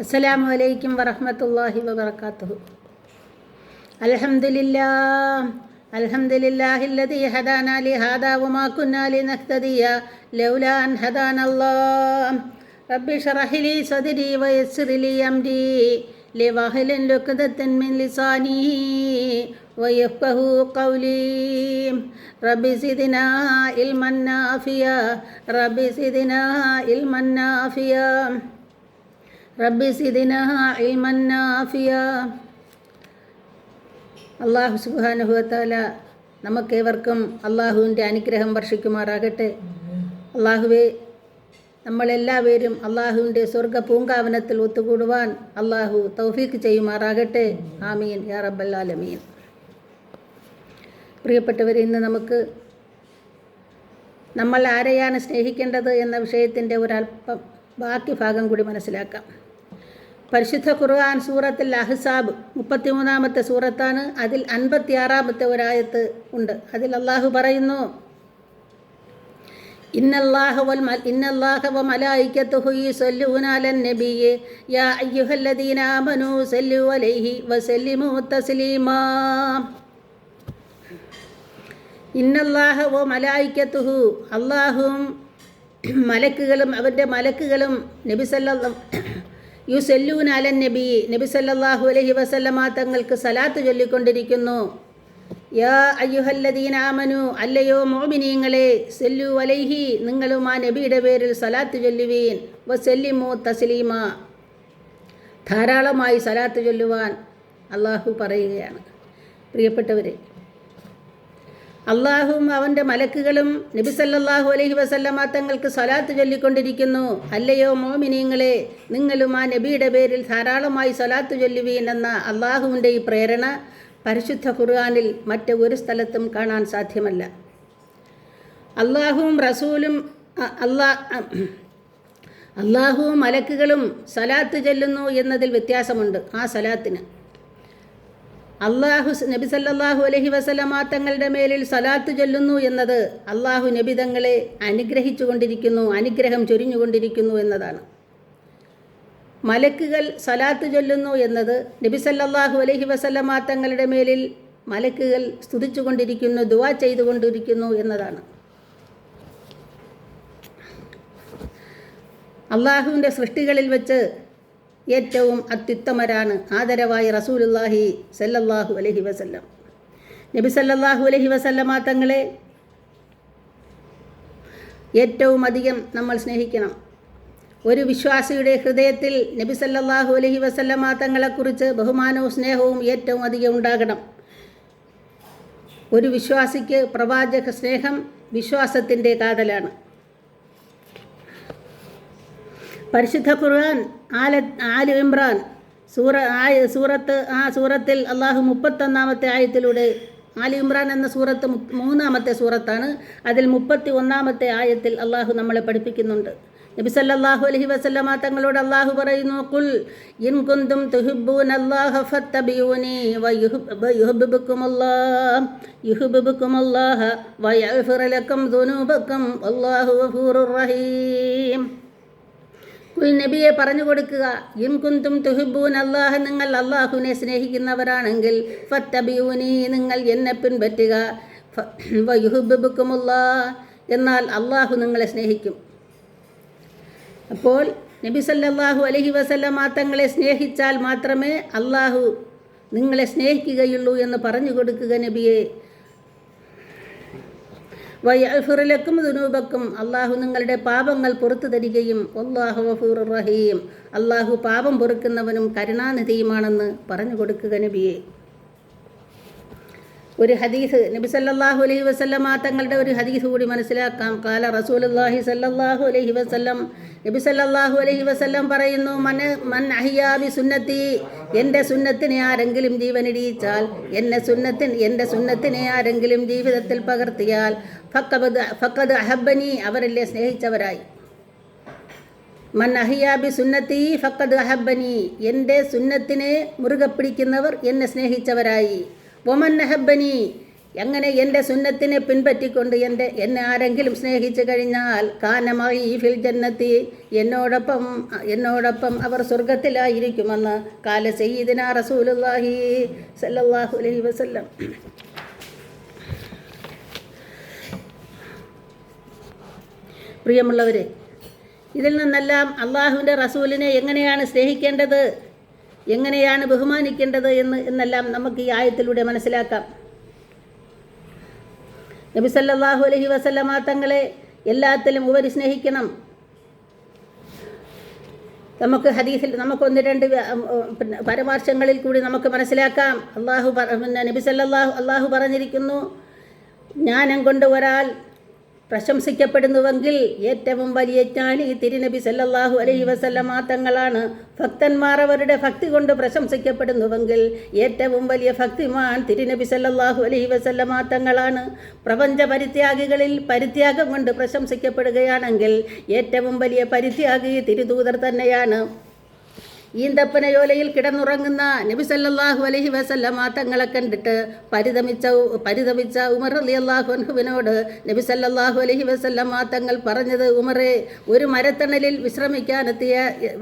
അസ്സലാമു അലൈക്കും വറഹ്മത്തുള്ളാഹി വബറകാതുഹു. അൽഹംദുലില്ലാഹില്ലദീ ഹദാനാ ലിഹാദാ വമാ കുന്നാ ലിനഹ്തദിയ ലൗലാ അൻ ഹദാനല്ലാഹ്. റബ്ബി ഇശ്റഹ് ലീ സദ്രി വയസ്സിർ ലീ അംരി വഹ്ലുൽ ഉഖ്ദതൻ മിൻ ലിസാനി വയഫ്ഖഹു ഖൗലി. റബ്ബി സിദ്നാ ഇൽമൻ നാഫിയാ റബ്ബി സിദ്നാ ഇൽമൻ നാഫിയാ റബ്ബി സിദ്നാ ഇൽമൻ നാഫിയാ. അല്ലാഹു സുബ്ഹാനഹു വ തആല നമുക്കേവർക്കും അള്ളാഹുവിൻ്റെ അനുഗ്രഹം വർഷിക്കുമാറാകട്ടെ. അള്ളാഹുവേ, നമ്മളെല്ലാവരും അള്ളാഹുവിൻ്റെ സ്വർഗ പൂങ്കാവനത്തിൽ ഒത്തുകൂടുവാൻ അള്ളാഹു തൗഫീഖ് ചെയ്യുമാറാകട്ടെ. ആമീൻ യാ റബ്ബൽ ആലമീൻ. പ്രിയപ്പെട്ടവരെ, ഇന്ന് നമുക്ക് നമ്മൾ ആരെയാണ് സ്നേഹിക്കേണ്ടത് എന്ന വിഷയത്തിൻ്റെ ഒരല്പം ബാക്കി ഭാഗം കൂടി മനസ്സിലാക്കാം. പരിശുദ്ധ ഖുർആൻ സൂറത്തുൽ അഹ്സാബ് 33-ാമത്തെ സൂറത്താണ്. അതിൽ 56-ാമത്തെ ഒരായത്ത് ഉണ്ട്. അതിൽ അള്ളാഹു പറയുന്നു, ഇന്നല്ലാഹ വ മലായികതുഹു യുസല്ലൂന അലൻ നബിയ്യി യാ അയ്യുഹല്ലദീന ആമനൂ സല്ലു അലൈഹി വസല്ലിമു തസ്ലീമാ. ഇന്നല്ലാഹ വ മലായികതുഹു, അള്ളാഹുവും മലക്കുകളും അവൻ്റെ മലക്കുകളും നബി യുസല്ലൂന അലൻ നബി നബി സല്ലല്ലാഹു അലൈഹി വസല്ലമ തങ്ങൾക്ക് സലാത്ത് ചൊല്ലിക്കൊണ്ടിരിക്കുന്നു. യാ അയ്യുഹല്ലദീന ആമനു, അല്ലയോ മുഅ്മിനീങ്ങളെ, സല്ലു അലൈഹി, നിങ്ങളും ആ നബിയുടെ പേരിൽ സലാത്ത് ചൊല്ലുവീൻ, വസല്ലിമു തസ്ലീമ, ധാരാളമായി സലാത്ത് ചൊല്ലുവാൻ അള്ളാഹു പറയുകയാണ്. പ്രിയപ്പെട്ടവരെ, അള്ളാഹുവും അവൻ്റെ മലക്കുകളും നബി സല്ലല്ലാഹു അലൈഹി വസല്ലമ തങ്ങൾക്ക് സലാത്ത് ചൊല്ലിക്കൊണ്ടിരിക്കുന്നു. അല്ലയോ മോമിനീങ്ങളെ, നിങ്ങളും ആ നബിയുടെ പേരിൽ ധാരാളമായി സലാത്ത് ചൊല്ലുവീൻ എന്ന അള്ളാഹുവിൻ്റെ ഈ പ്രേരണ പരിശുദ്ധ ഖുർആനിൽ മറ്റ് ഒരു സ്ഥലത്തും കാണാൻ സാധ്യമല്ല. അള്ളാഹുവും റസൂലും അള്ളാഹുവും മലക്കുകളും സലാത്ത് ചൊല്ലുന്നു എന്നതിൽ വ്യത്യാസമുണ്ട്. ആ സലാത്തിന് അള്ളാഹു നബി സല്ലല്ലാഹു അലൈഹി വസല്ലമ തങ്ങളുടെ മേലിൽ സലാത്ത് ചൊല്ലുന്നു എന്നത് അള്ളാഹു നബി തങ്ങളെ അനുഗ്രഹിച്ചു കൊണ്ടിരിക്കുന്നു, അനുഗ്രഹം ചൊരിഞ്ഞുകൊണ്ടിരിക്കുന്നു എന്നതാണ്. മലക്കുകൾ സലാത്ത് ചൊല്ലുന്നു എന്നത് നബി സല്ലല്ലാഹു അലൈഹി വസല്ലമ തങ്ങളുടെ മേലിൽ മലക്കുകൾ സ്തുതിച്ചു കൊണ്ടിരിക്കുന്നു, ദുആ ചെയ്തുകൊണ്ടിരിക്കുന്നു എന്നതാണ്. അള്ളാഹുവിൻ്റെ സൃഷ്ടികളിൽ വെച്ച് ഏറ്റവും അത്യുത്തമരാണ് ആദരവായ റസൂലുള്ളാഹി സല്ലല്ലാഹു അലൈഹി വസല്ലം. നബി സല്ലല്ലാഹു അലൈഹി വസല്ലമ തങ്ങളെ ഏറ്റവും അധികം നമ്മൾ സ്നേഹിക്കണം. ഒരു വിശ്വാസിയുടെ ഹൃദയത്തിൽ നബി സല്ലല്ലാഹു അലൈഹി വസല്ലമ തങ്ങളെക്കുറിച്ച് ബഹുമാനവും സ്നേഹവും ഏറ്റവും അധികം ഉണ്ടാകണം. ഒരു വിശ്വാസിക്ക് പ്രവാചക സ്നേഹം വിശ്വാസത്തിൻ്റെ കാതലാണ്. പരിശുദ്ധ ഖുർആൻ ആലു ഇമ്രാൻ സൂറത്തിൽ അള്ളാഹു 31-ാമത്തെ ആയത്തിലൂടെ, ആലു ഇമ്രാൻ എന്ന സൂറത്ത് 3-ാമത്തെ സൂറത്താണ്. അതിൽ 31-ാമത്തെ ആയത്തിൽ അള്ളാഹു നമ്മളെ പഠിപ്പിക്കുന്നുണ്ട്. നബി സല്ലല്ലാഹു അലൈഹി വസല്ലമ തങ്ങളോട് അള്ളാഹു പറയുന്നു, ഖുൽ ഇൻ കുന്തും തുഹിബ്ബൂനല്ലാഹ ഫത്തബിഊനി യുഹിബ്ബുകുമുല്ലാഹ വയഗ്ഫിർ ലക്കും ദുനൂബക്കും വല്ലാഹു ഗഫൂറുർ റഹീം. നബിയെ പറഞ്ഞു കൊടുക്കുക, ഇൻ കുന്തും തുഹിബ്ബൂന അല്ലാഹ, നിങ്ങൾ അള്ളാഹുവിനെ സ്നേഹിക്കുന്നവരാണെങ്കിൽ, ഫത്തബിഊനി, നിങ്ങൾ എന്നെ പിൻപറ്റുക, വയുഹിബ്ബുകുമുല്ലാഹ്, എന്നാൽ അള്ളാഹു നിങ്ങളെ സ്നേഹിക്കും. അപ്പോൾ നബി സല്ലല്ലാഹു അലൈഹി വസല്ലമ തങ്ങളെ സ്നേഹിച്ചാൽ മാത്രമേ അള്ളാഹു നിങ്ങളെ സ്നേഹിക്കുകയുള്ളൂ എന്ന് പറഞ്ഞു കൊടുക്കുക നബിയെ. വയഗ്ഫിർ ലക്കും ദുനൂബക്കും, അള്ളാഹു നിങ്ങളുടെ പാപങ്ങൾ പുറത്തു തരികയും, വല്ലാഹു ഗഫൂറുർ റഹീം, അള്ളാഹു പാപം പൊറുക്കുന്നവനും കരുണാനിധിയുമാണെന്ന് പറഞ്ഞു കൊടുക്കുക നബിയെ. ഒരു ഹദീസ്, നബി സല്ലല്ലാഹു അലൈഹി വസല്ലമ തങ്ങളുടെ ഒരു ഹദീസ് കൂടി മനസ്സിലാക്കാം. ഖാല റസൂലുള്ളാഹി സല്ലല്ലാഹു അലൈഹി വസല്ലം, നബി സല്ലല്ലാഹു അലൈഹി വസല്ലം പറയുന്നു, മൻ അഹ്യാ ബി സുന്നത്തി, എൻ്റെ സുന്നത്തിനെ ആരെങ്കിലും ജീവനിടിയിച്ചാൽ, എൻ്റെ സുന്നത്തിനെ ആരെങ്കിലും ജീവിതത്തിൽ പകർത്തിയാൽ, ഫഖദ് അഹബ്ബനി, അവരെന്നെ സ്നേഹിച്ചവരായി. മൻ അഹ്യാ ബി സുന്നത്തി ഫഖദ് അഹബ്ബനി, എൻ്റെ സുന്നത്തിനെ മുറുകെ പിടിക്കുന്നവർ എന്നെ സ്നേഹിച്ചവരായി. വമൻ അഹബ്ബനി, അങ്ങനെ എൻ്റെ സുന്നത്തിനെ പിൻപറ്റിക്കൊണ്ട് എന്നെ ആരെങ്കിലും സ്നേഹിച്ചു കഴിഞ്ഞാൽ കാനമഈ ഫിൽ ജന്നത്തി, എന്നോടൊപ്പം അവർ സ്വർഗത്തിലായിരിക്കുമെന്ന് കാല സയ്യിദിനാ റസൂലുള്ളാഹി സല്ലല്ലാഹു അലൈഹി വസല്ലം. പ്രിയമുള്ളവരെ, ഇതിൽ നിന്നെല്ലാം അള്ളാഹുവിൻ്റെ റസൂലിനെ എങ്ങനെയാണ് സ്നേഹിക്കേണ്ടത്, എങ്ങനെയാണ് ബഹുമാനിക്കേണ്ടത് എന്നെല്ലാം നമുക്ക് ഈ ആയത്തിലൂടെ മനസ്സിലാക്കാം. നബി സല്ലല്ലാഹു അലൈഹി വസല്ലമ തങ്ങളെ എല്ലാത്തിലും ഉപരി സ്നേഹിക്കണം. നമുക്ക് ഹദീസിൽ നമുക്ക് ഒന്ന് രണ്ട് പരാമർശങ്ങളിൽ കൂടി നമുക്ക് മനസ്സിലാക്കാം. അള്ളാഹു പറഞ്ഞിരിക്കുന്നു, ജ്ഞാനം കൊണ്ട് ഒരാൾ പ്രശംസിക്കപ്പെടുന്നുവെങ്കിൽ ഏറ്റവും വലിയ ജ്ഞാനി തിരുനബി സല്ലല്ലാഹു അലൈഹി വസല്ലമ തങ്ങളാണ്. ഭക്തന്മാർ അവരുടെ ഭക്തി കൊണ്ട് പ്രശംസിക്കപ്പെടുന്നുവെങ്കിൽ ഏറ്റവും വലിയ ഭക്തിമാൻ തിരുനബി സല്ലല്ലാഹു അലൈഹി വസല്ലമ തങ്ങളാണ്. പ്രപഞ്ച പരിത്യാഗികളിൽ പരിത്യാഗം കൊണ്ട് പ്രശംസിക്കപ്പെടുകയാണെങ്കിൽ ഏറ്റവും വലിയ പരിത്യാഗി തിരുദൂതർ തന്നെയാണ്. ഈന്തപ്പനയോലയിൽ കിടന്നുറങ്ങുന്ന നബി സല്ലല്ലാഹു അലൈഹി വസല്ലമ തങ്ങളെ കണ്ടിട്ട് പരിതപിച്ച ഉമർ റളിയല്ലാഹു അൻഹുവിനോട് നബി സല്ലല്ലാഹു അലൈഹി വസല്ലമ തങ്ങൾ പറഞ്ഞത്, ഉമറേ, ഒരു മരത്തണലിൽ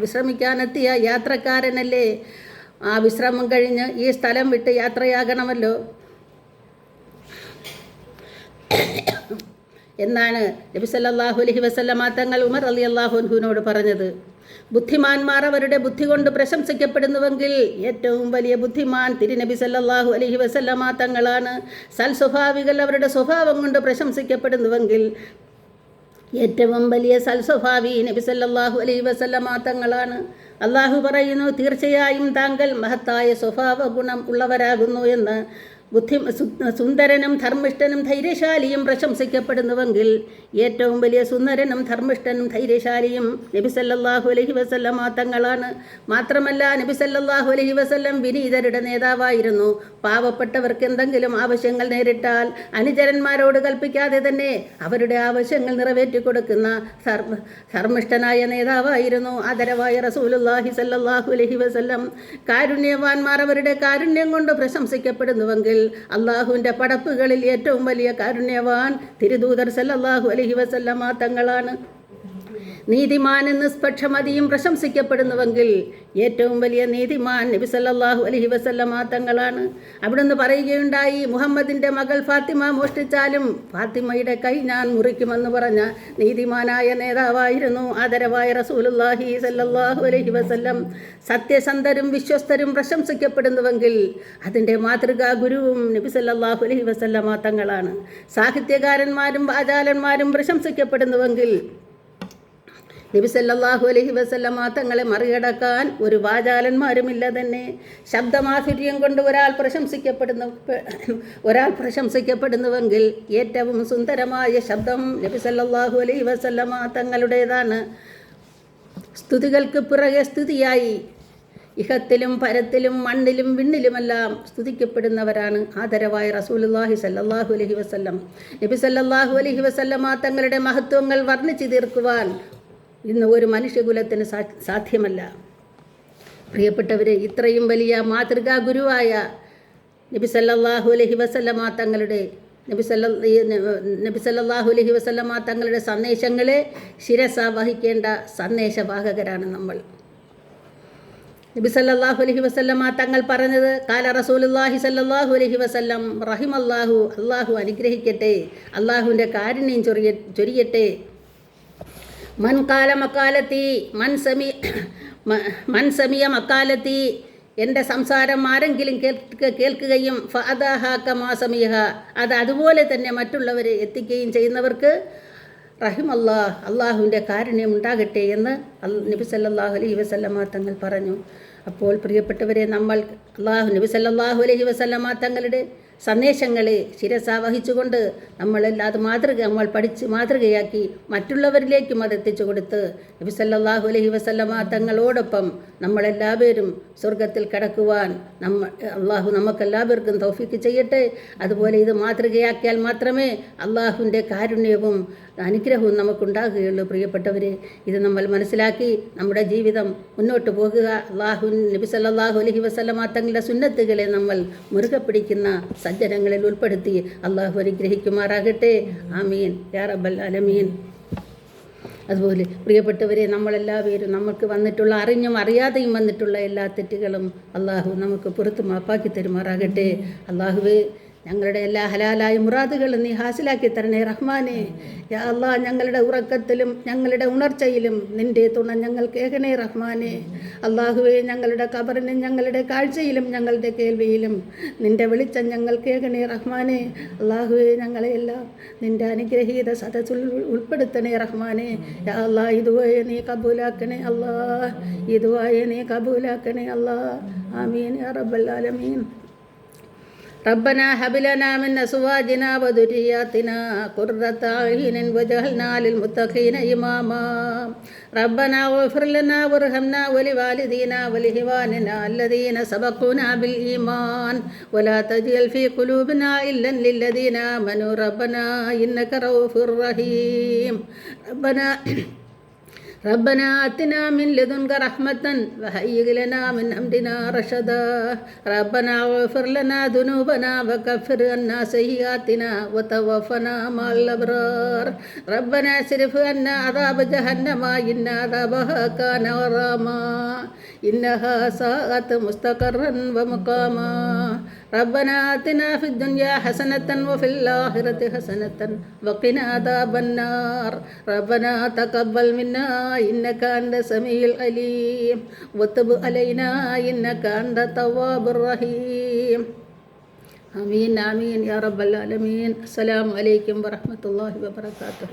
വിശ്രമിക്കാനെത്തിയ യാത്രക്കാരനല്ലേ, ആ വിശ്രമം കഴിഞ്ഞ് ഈ സ്ഥലം വിട്ട് യാത്രയാകണമല്ലോ എന്നാണ് നബി സല്ലല്ലാഹു അലൈഹി വസല്ലമ തങ്ങൾ ഉമർ റളിയല്ലാഹു അൻഹുവിനോട് പറഞ്ഞത്. ബുദ്ധിമാന്മാർ അവരുടെ ബുദ്ധി കൊണ്ട് പ്രശംസിക്കപ്പെടുന്നുവെങ്കിൽ ഏറ്റവും വലിയ ബുദ്ധിമാൻ തിരുനബി സല്ലല്ലാഹു അലൈഹി വസല്ലമ തങ്ങളാണ്. സൽസ്വഭാവികൾ അവരുടെ സ്വഭാവം കൊണ്ട് പ്രശംസിക്കപ്പെടുന്നുവെങ്കിൽ ഏറ്റവും വലിയ സൽസ്വഭാവി നബി സല്ലല്ലാഹു അലൈഹി വസല്ലമ തങ്ങളാണ്. അള്ളാഹു പറയുന്നു, തീർച്ചയായും താങ്കൾ മഹത്തായ സ്വഭാവ ഗുണം ഉള്ളവരാകുന്നു എന്ന്. സുന്ദരനും ധർമ്മിഷ്ഠനും ധൈര്യശാലിയും പ്രശംസിക്കപ്പെടുന്നുവെങ്കിൽ ഏറ്റവും വലിയ സുന്ദരനും ധർമ്മിഷ്ഠനും ധൈര്യശാലിയും നബി സല്ലല്ലാഹു അലൈഹി വസല്ലമ തങ്ങളാണ്. മാത്രമല്ല നബി സല്ലല്ലാഹു അലൈഹി വസല്ലം വിനീതരുടെ നേതാവായിരുന്നു. പാവപ്പെട്ടവർക്ക് എന്തെങ്കിലും ആവശ്യങ്ങൾ നേരിട്ടാൽ അനുചരന്മാരോട് കൽപ്പിക്കാതെ തന്നെ അവരുടെ ആവശ്യങ്ങൾ നിറവേറ്റി കൊടുക്കുന്ന ധർമ്മിഷ്ഠനായ നേതാവായിരുന്നു ആദരവായ റസൂലുള്ളാഹി സല്ലല്ലാഹു അലൈഹി വസല്ലം. കാരുണ്യവാന്മാർ അവരുടെ കാരുണ്യം കൊണ്ട് പ്രശംസിക്കപ്പെടുന്നുവെങ്കിൽ അള്ളാഹുവിൻ്റെ പടപ്പുകളിൽ ഏറ്റവും വലിയ കാരുണ്യവാൻ തിരുദൂതർ സല്ലല്ലാഹു അലൈഹി വസല്ലമ തങ്ങളാണ്. നീതിമാനും നിഷ്പക്ഷമതിയും പ്രശംസിക്കപ്പെടുന്നുവെങ്കിൽ ഏറ്റവും വലിയ നീതിമാൻ നബി സല്ലല്ലാഹു അലൈഹി വസല്ലമ തങ്ങളാണ്. അവിടുന്ന് പറയുകയുണ്ടായി, മുഹമ്മദിൻ്റെ മകൾ ഫാത്തിമ മോഷ്ടിച്ചാലും ഫാത്തിമയുടെ കൈ ഞാൻ മുറിക്കുമെന്ന് പറഞ്ഞ നീതിമാനായ നേതാവായിരുന്നു ആദരവായ റസൂലുള്ളാഹി സല്ലല്ലാഹു അലൈഹി വസല്ലം. സത്യസന്ധരും വിശ്വസ്തരും പ്രശംസിക്കപ്പെടുന്നുവെങ്കിൽ അതിൻ്റെ മാതൃകാ ഗുരുവും നബി സല്ലല്ലാഹു അലൈഹി വസല്ലമ തങ്ങളാണ്. സാഹിത്യകാരന്മാരും വാചാലന്മാരും പ്രശംസിക്കപ്പെടുന്നുവെങ്കിൽ നബി സല്ലല്ലാഹു അലൈഹി വസല്ലമ തങ്ങളെ മറികടക്കാൻ ഒരു വാചാലന്മാരുമില്ല തന്നെ. ശബ്ദമാധുര്യം കൊണ്ട് ഒരാൾ പ്രശംസിക്കപ്പെടുന്നുവെങ്കിൽ ഏറ്റവും സുന്ദരമായ ശബ്ദം നബി സല്ലല്ലാഹു അലൈഹി വസല്ലമ തങ്ങളുടേതാണ്. സ്തുതികൾക്ക് പിറകെ സ്തുതിയായി ഇഹത്തിലും പരത്തിലും മണ്ണിലും വിണ്ണിലുമെല്ലാം സ്തുതിക്കപ്പെടുന്നവരാണ് ആദരവായ റസൂലുള്ളാഹി സല്ലല്ലാഹു അലൈഹി വസല്ലം. നബി സല്ലല്ലാഹു അലൈഹി വസല്ലമ തങ്ങളുടെ മഹത്വങ്ങൾ വർണ്ണിച്ചു തീർക്കുവാൻ ഇന്ന് ഒരു മനുഷ്യകുലത്തിന് സാധ്യമല്ല. പ്രിയപ്പെട്ടവരെ, ഇത്രയും വലിയ മാതൃകാ ഗുരുവായ നബി സല്ലല്ലാഹു അലൈഹി വസല്ലമ തങ്ങളുടെ നബി സല്ലല്ലാഹു അലൈഹി വസല്ലമ തങ്ങളുടെ സന്ദേശങ്ങളെ ശിരസ വഹിക്കേണ്ട സന്ദേശവാഹകരാണ് നമ്മൾ. നബി സല്ലല്ലാഹു അലൈഹി വസല്ലമ തങ്ങൾ പറഞ്ഞത്, കാല റസൂലുള്ളാഹി സല്ലല്ലാഹു അലൈഹി വസല്ലം റഹിമല്ലാഹു, അള്ളാഹു അനുഗ്രഹിക്കട്ടെ, അള്ളാഹുവിൻ്റെ കാരുണ്യം ചൊരിയട്ടെ. മൻ കാല മക്കാലത്തി മൻ സമിയ മക്കാലത്തി, എൻ്റെ സംസാരം ആരെങ്കിലും കേൾക്കുകയും ഫഅദാഹാക്കമാ സമിയഹ, അത് അതുപോലെ തന്നെ മറ്റുള്ളവരെ എത്തിക്കുകയും ചെയ്യുന്നവർക്ക് റഹിമല്ലാഹ്, അള്ളാഹുവിൻ്റെ കാരുണ്യം ഉണ്ടാകട്ടെ എന്ന് നബി സല്ലല്ലാഹു അലൈഹി വസല്ലമ തങ്ങൾ പറഞ്ഞു. അപ്പോൾ പ്രിയപ്പെട്ടവരെ, നമ്മൾ നബി സല്ലല്ലാഹു അലൈഹി വസല്ലമ തങ്ങളുടെ സന്ദേശങ്ങളെ ശിരസ വഹിച്ചുകൊണ്ട് നമ്മൾ പഠിച്ച് മാതൃകയാക്കി മറ്റുള്ളവരിലേക്കും അത് എത്തിച്ചു കൊടുത്ത് നബി സല്ലല്ലാഹു അലൈഹി വസല്ലമ തങ്ങളോടൊപ്പം നമ്മളെല്ലാവരും സ്വർഗത്തിൽ കടക്കുവാൻ അള്ളാഹു നമുക്കെല്ലാവർക്കും തൗഫീക്ക് ചെയ്യട്ടെ. അതുപോലെ ഇത് മാതൃകയാക്കിയാൽ മാത്രമേ അള്ളാഹുവിൻ്റെ കാരുണ്യവും അനുഗ്രഹവും നമുക്കുണ്ടാകുകയുള്ളൂ. പ്രിയപ്പെട്ടവരെ, ഇത് നമ്മൾ മനസ്സിലാക്കി നമ്മുടെ ജീവിതം മുന്നോട്ട് പോകുക. നബി സല്ലല്ലാഹു അലൈഹി വസല്ലമ തങ്ങളുടെ സുന്നത്തുകളെ നമ്മൾ മുറുകെ പിടിക്കുന്ന സജ്ജനങ്ങളിൽ ഉൾപ്പെടുത്തി അള്ളാഹു അനുഗ്രഹിക്കുമാറാകട്ടെ. ആമീൻ യാ റബ്ബൽ ആലമീൻ. അതുപോലെ പ്രിയപ്പെട്ടവരെ, നമ്മളെല്ലാവരും നമുക്ക് വന്നിട്ടുള്ള അറിഞ്ഞും അറിയാതെയും വന്നിട്ടുള്ള എല്ലാ തെറ്റുകളും അള്ളാഹു നമുക്ക് പുറത്ത് മാപ്പാക്കി തരുമാറാകട്ടെ. അള്ളാഹുവേ, ഞങ്ങളുടെ എല്ലാ ഹലാലായ മുറാദുകളും നീ ഹാസിലാക്കി തരണേ റഹ്മാനെ. യാ അല്ലാ, ഞങ്ങളുടെ ഉറക്കത്തിലും ഞങ്ങളുടെ ഉണർച്ചയിലും നിൻ്റെ തുണ ഞങ്ങൾക്ക് ഏകണേ റഹ്മാനെ. അള്ളാഹുവേ, ഞങ്ങളുടെ ഖബറിനും ഞങ്ങളുടെ കാഴ്ചയിലും ഞങ്ങളുടെ കേൾവിയിലും നിൻ്റെ വെളിച്ചം ഞങ്ങൾക്ക് ഏകണേ റഹ്മാനെ. അള്ളാഹുവേ, ഞങ്ങളെയെല്ലാം നിൻ്റെ അനുഗ്രഹീത സദസ്സിൽ ഉൾപ്പെടുത്തണേ റഹ്മാനെ. യാ അല്ലാ, ഇതുവരെ നീ കബൂലാക്കണേ അല്ലാ, ഇതുവരെ നീ കബൂലാക്കണേ അല്ലാ. ആമീൻ യാ റബ്ബൽ ആലമീൻ. ربنا هب لنا من أزواجنا وذرياتنا قرة أعين واجعلنا للمتقين إماما. ربنا اغفر لنا وارحمنا ولوالدينا ولإخواننا الذين سبقونا بالإيمان ولا تجعل في قلوبنا غلا للذين آمنوا ربنا إنك رؤوف رحيم. ربنا آتنا من لدنك رحمة وهيئ لنا من أمرنا رشدا. ربنا اغفر لنا ذنوبنا وكفر عنا سيئاتنا وتوفنا مع الأبرار. ربنا اصرف عنا عذاب جهنم إن عذابها كان غراما إنها ساءت مستقرا ومقاما. ربنا آتنا في الدنيا حسنة وفي الآخرة حسنة وقنا عذاب النار. ربنا تقبل منا إنك أنت السميع العليم وتب علينا إنك أنت التواب الرحيم. آمين آمين يا رب العالمين. السلام عليكم ورحمة الله وبركاته.